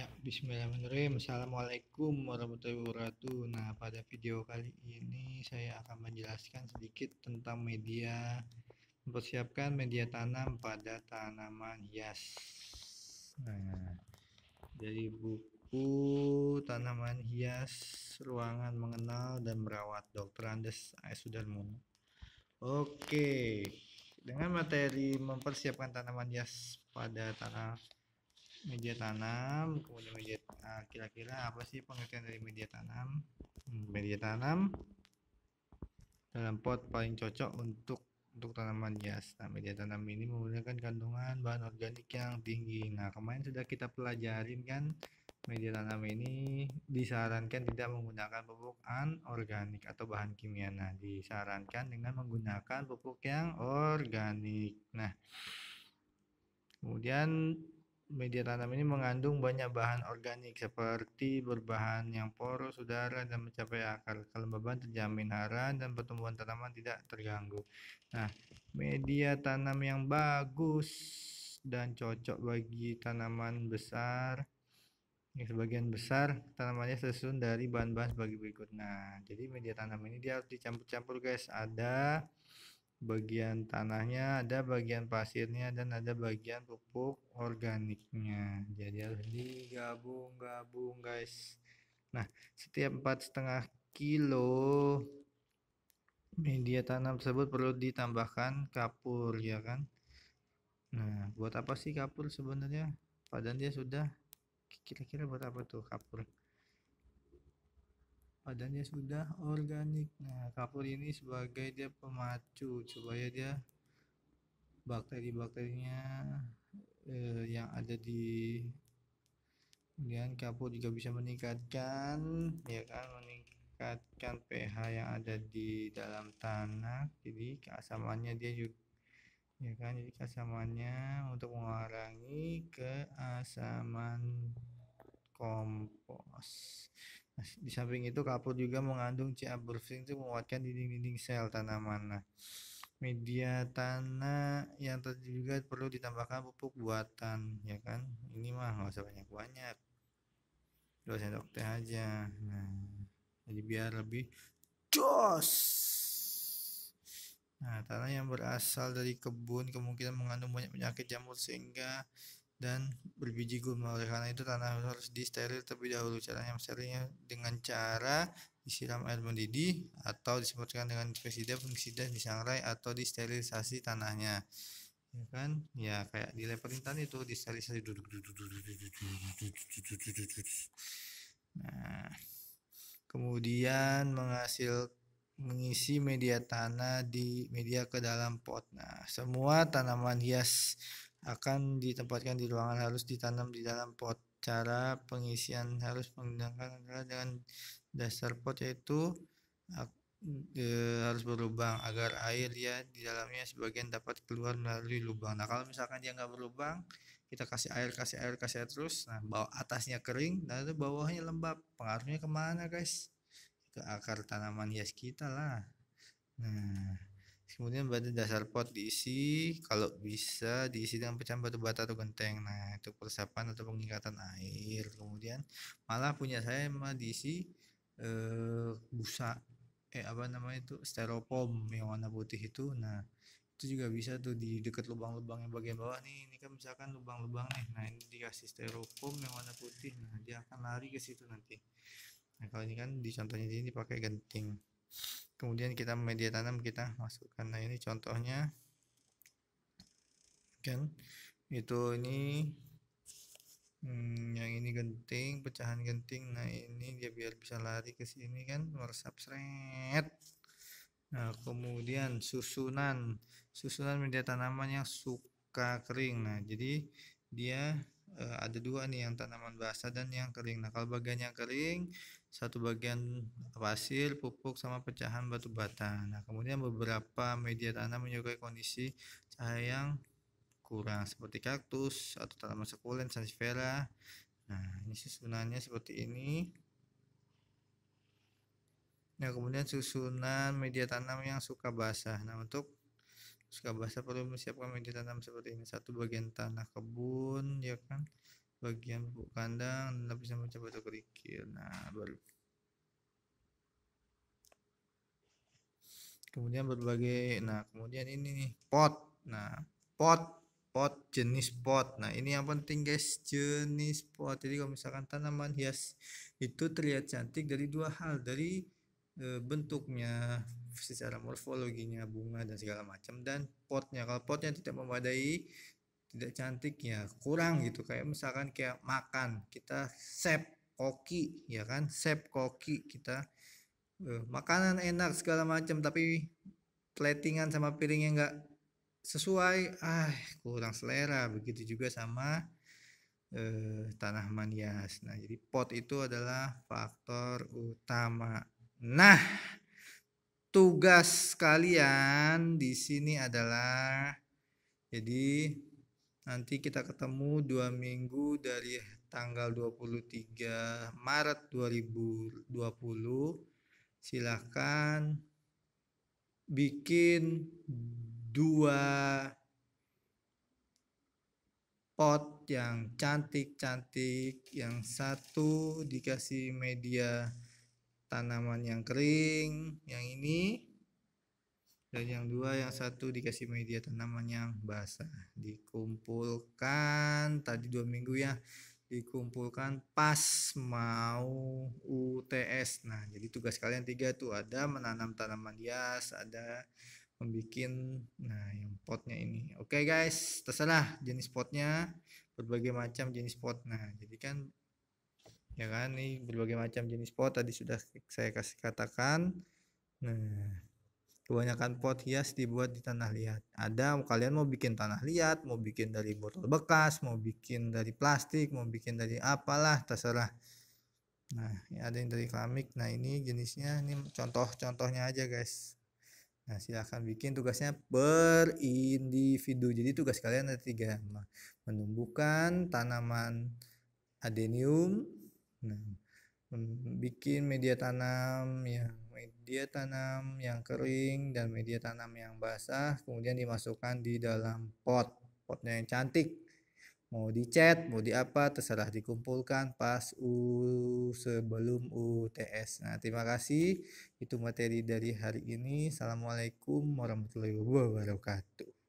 Ya, bismillahirrahmanirrahim. Assalamualaikum warahmatullahi wabarakatuh. Nah, pada video kali ini saya akan menjelaskan sedikit tentang mempersiapkan media tanam pada tanaman hias. Nah, dari buku Tanaman Hias, Ruangan Mengenal dan Merawat Dr. Andes A. Sudarmono. Oke, dengan materi mempersiapkan tanaman hias pada media tanam, kemudian kira-kira apa sih pengertian dari media tanam? Media tanam dalam pot paling cocok untuk tanaman hias. Nah, media tanam ini menggunakan kandungan bahan organik yang tinggi. Nah, kemarin sudah kita pelajarin kan, media tanam ini disarankan tidak menggunakan pupuk anorganik atau bahan kimia. Nah, disarankan dengan menggunakan pupuk yang organik. Nah, kemudian media tanam ini mengandung banyak bahan organik seperti berbahan yang poros udara dan mencapai akar. Kelembaban terjamin hara dan pertumbuhan tanaman tidak terganggu. Nah, media tanam yang bagus dan cocok bagi tanaman besar. Sebagian besar tanamannya tersusun dari bahan-bahan sebagai berikut. Nah, jadi media tanam ini dia harus dicampur-campur guys. Ada bagian tanahnya, ada bagian pasirnya, dan ada bagian pupuk organiknya. Jadi harus digabung-gabung guys. Nah, setiap 4,5 kilo media tanam tersebut perlu ditambahkan kapur, ya kan? Nah, buat apa sih kapur sebenarnya? Padahal dia sudah, kira-kira buat apa tuh kapur? Padanya sudah organik. Nah, kapur ini sebagai dia pemacu supaya dia bakteri-bakterinya yang ada di, kemudian kapur juga bisa meningkatkan, ya kan, meningkatkan pH yang ada di dalam tanah. Jadi keasamannya dia juga, ya kan, jadi keasamannya untuk mengurangi keasaman kompos. Nah, di samping itu kapur juga mengandung C-abrofin untuk menguatkan dinding-dinding sel tanaman. Nah, media tanah yang tadi juga perlu ditambahkan pupuk buatan, ya kan? Ini mah nggak usah banyak-banyak, 2 sendok teh aja. Nah, jadi biar lebih jos. Nah, tanah yang berasal dari kebun kemungkinan mengandung banyak penyakit jamur sehingga dan berbiji gum. Oleh karena itu tanah harus disteril terlebih dahulu. Caranya mensterilnya dengan cara disiram air mendidih atau disemprotkan dengan pestisida, fungisida, disangrai atau disterilisasi tanahnya, ya kan, ya kayak di leperin itu disterilisasi. Nah, kemudian mengisi media tanah di media ke dalam pot. Nah, semua tanaman hias akan ditempatkan di ruangan harus ditanam di dalam pot. Cara pengisian harus menggunakan adalah dengan dasar pot, yaitu harus berlubang agar air ya di dalamnya sebagian dapat keluar melalui lubang. Nah, kalau misalkan dia nggak berlubang, kita kasih air terus. Nah, bawah atasnya kering, lalu bawahnya lembab. Pengaruhnya kemana guys? Ke akar tanaman hias kita lah. Nah, kemudian pada dasar pot diisi, kalau bisa diisi dengan pecahan batu bata atau genteng. Nah, itu peresapan atau pengikatan air. Kemudian malah punya saya mah diisi busa, apa namanya itu, styrofoam yang warna putih itu. Nah, itu juga bisa tuh di dekat lubang-lubang yang bagian bawah nih. Ini kan misalkan lubang-lubang nih. Nah, ini dikasih styrofoam yang warna putih. Nah, dia akan lari ke situ nanti. Nah, kalau ini kan di contohnya ini pakai genting. Kemudian kita media tanam kita masukkan. Nah, ini contohnya kan, itu ini yang ini genting, pecahan genting. Nah, ini dia biar bisa lari ke sini kan, meresap seret. Nah, kemudian susunan media tanaman yang suka kering. Nah, jadi dia ada dua nih, yang tanaman basah dan yang kering. Nah, kalau bagian yang kering, satu bagian pasir, pupuk, sama pecahan batu bata. Nah, kemudian beberapa media tanam menyukai kondisi cahaya yang kurang seperti kaktus atau tanaman sukulen, sansevieria. Nah, ini susunannya seperti ini. Nah, kemudian susunan media tanam yang suka basah. Nah, untuk suka basah perlu menyiapkan media tanam seperti ini. Satu bagian tanah kebun, ya kan, bagian pupuk kandang, lapisan pencap atau kerikil. Nah, baru. Kemudian berbagai, nah kemudian ini nih pot. Nah, pot jenis pot. Nah, ini yang penting guys, jenis pot. Jadi kalau misalkan tanaman hias itu terlihat cantik dari dua hal, dari bentuknya, secara morfologinya, bunga dan segala macam, dan potnya. Kalau potnya tidak memadai, tidak cantik, ya kurang gitu. Kayak misalkan kayak makan, kita sep koki, ya kan, sep koki kita, makanan enak segala macam tapi platingan sama piringnya nggak sesuai, kurang selera. Begitu juga sama tanaman hias. Nah, jadi pot itu adalah faktor utama. Nah, tugas kalian di sini adalah, jadi nanti kita ketemu 2 minggu dari tanggal 23 Maret 2020. Silahkan bikin 2 pot yang cantik-cantik. Yang satu dikasih media tanaman yang kering, yang ini. Dan yang satu dikasih media tanaman yang basah. Dikumpulkan tadi 2 minggu ya. Dikumpulkan pas mau UTS. Nah, jadi tugas kalian 3 tuh, ada menanam tanaman hias, ada membuat, nah yang potnya ini. Oke guys, terserah jenis potnya, berbagai macam jenis pot. Nah, jadi kan, ya kan, nih berbagai macam jenis pot tadi sudah saya kasih katakan. Nah, kebanyakan pot hias dibuat di tanah liat. Ada, kalian mau bikin tanah liat, mau bikin dari botol bekas, mau bikin dari plastik, mau bikin dari apalah, terserah. Nah, ada yang dari keramik. Nah, ini jenisnya, ini contoh-contohnya aja guys. Nah, silahkan bikin, tugasnya berindividu. Jadi tugas kalian ada 3, menumbuhkan tanaman adenium, nah, bikin media tanam yang kering dan media tanam yang basah, kemudian dimasukkan di dalam potnya yang cantik. Mau dicat, mau diapa, terserah, dikumpulkan pas sebelum UTS. Nah, terima kasih. Itu materi dari hari ini. Assalamualaikum warahmatullahi wabarakatuh.